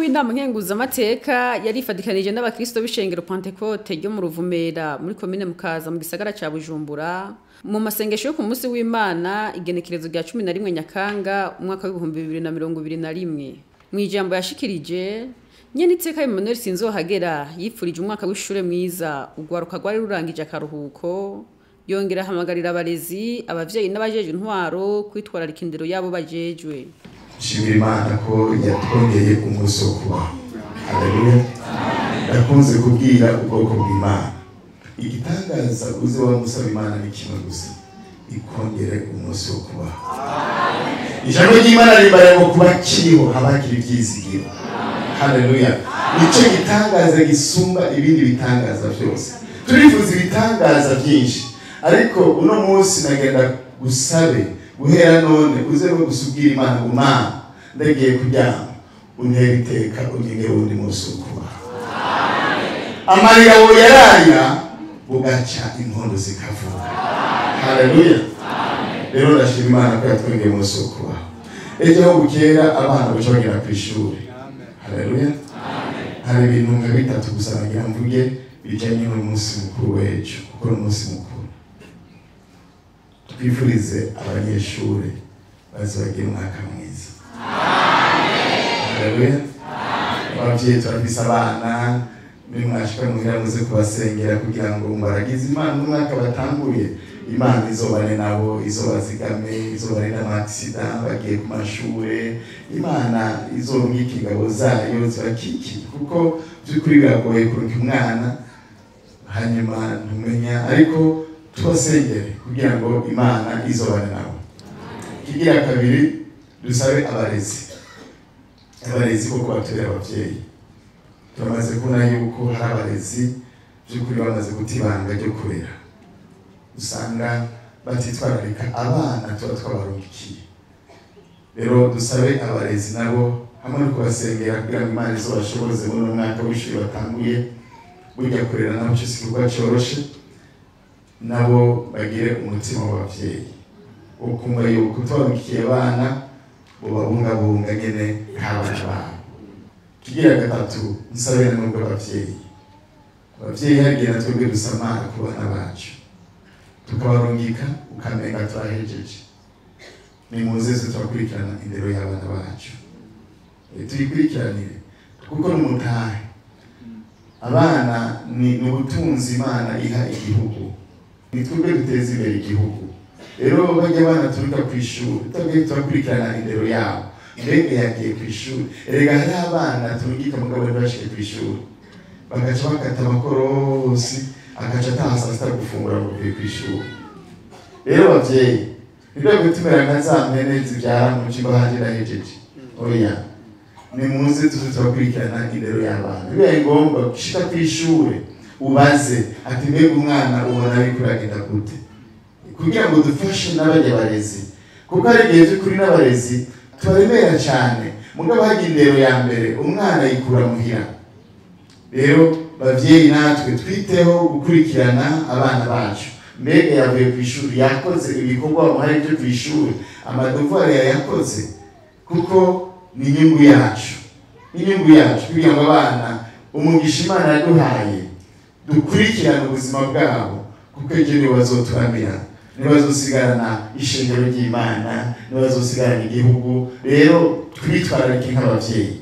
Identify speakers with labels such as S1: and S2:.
S1: w'inama nkenguzamateka yarifadikanije n'abakristo b'ishengero Pentecote ryo mu Ruvumera muri komine Mukaza mu gisagara ca Bujumbura mu masengesho yo ku munsi w'Imana igenekerezo rya 11 Nyakanga umwaka wa 2021. Mwijambo yashikirije Nyeniteka Emmanuel Sinzohagera yipfurije umwaka w'ishure mwiza ugwaruka rwari rurangije akaruhuko, yongera hamagarira abarezi abavyeyi n'abajeje intwaro kwitwararika indero yabo bajejwe.
S2: Shimira Imana ko yatwongeye umunsi wo kubaho. Haleluya. Ndakunze kubwira ubwoko bw'Imana, igitangaza uze wa musaba Imana ni kimwe gusa, ikongere umunsi wo kubaho. Ijambo ry'Imana ribaremo kuba kiriho habakiri ibyizigiro. Haleluya. Nico gitangaza gisumba ibindi bitangaza byose. Turifuza ibitangaza byinshi, ariko uno munsi nagenda gusabe guhera none uze no gusubwira Imana ngo Mana ndagiye kuryama untera iteka unyegere undi munsi ukuba. Amarira wo yaraya bugaca inkondo zikavuga. Haleluya. Rero ndashima Imana ko yatwongeye umunsi ukuba. Ejo ho bukera abana baca bagera ku ishuri. Haleluya. Hari ibintu nka bitatu gusa nagira mvuge bijanye n'umunsi mukuru w'ejo, kuko n'umunsi mukuru twifurize abanyeshuri bazagira umwaka mwiza. Amen. Abavyeyi turabisa abana nimwashika muhira muze kubasengera kugira ngo mbaragize Imana umwaka batanguye, Imana izobane nabo, izobazigame, izobane n'amaksida bagiye ku mashure, Imana izorungika ingabo zayo zibakiki, kuko by'ukuri biragoye kurunka umwana hanyuma ntumenya, ariko tubasengere kugira ngo Imana izobane nabo. Kigira kabiri dusabe abarezi ko kubatera abavyeyi. Turamaze kubona yuko hari abarezi by'ukuri bamaze gutibanga ryo kurera, usanga batitwararika abana tuba twabarungikiye. Rero dusabe abarezi nabo hamwe no kubasengera kugira ngo Imana izobashoboze muri mwaka w'ishuri batanguye, burya kurera nabo cyo sikirwa coroshe, nabo bagire umutima w'abavyeyi ukumva yuko twarukiye abana bubabungabunga nyene nk'abana babo. Kigira gatatu nsabira n'ubwo abavyeyi hagiye natwebwe dusamara ku bana bacu tukabarungika ukamenga twahejeje, nimuze turakurikirana indero y'abana bacu, tuyikurikiranire kuko n'umutahe abana ni ubutunzi Imana iha igihugu, nitwebwe duteza imbere igihugu. Rero bajya abana turuka ku ishuri turakurikirana indero yabo, mbega yagiye ku ishuri, erega hari abana turungika mugabo ntibashike ku ishuri bagaca bakata amakorosi agaca ataha saa sita gufungura ngo uvuye ku ishuri. Rero bavyeyi nibyo gutumira nka za mpene zibyara mu cyimbo hanje ndahejeje, oya nimuze turakurikirana indero y'abana. Bibaye ngombwa gushika ku ishuri ubaze ati mbega umwana ubona ariko uragenda gute, kugira ngo dufashe n'abajya barezi, kuko ari igihe by'ukuri n'abarezi tubaremera cyane, mugabo hagiye indero ya mbere umwana yikura muhira. Rero bavyeyi natwe twiteho gukurikirana abana bacu, mbega yavuye ku ishuri yakoze ibikorwa bamuhaye byo ku ishuri, amadevoir yakoze, kuko ni inyungu yacu kugira ngo abana umugisha Imana yaduhaye dukurikirana ubuzima bwabo, kuko ejo nibo bazoturamira, nibo bazosigarana ishengero ry'Imana, nibo bazosigarana igihugu. Rero twitwararike nk'abavyeyi.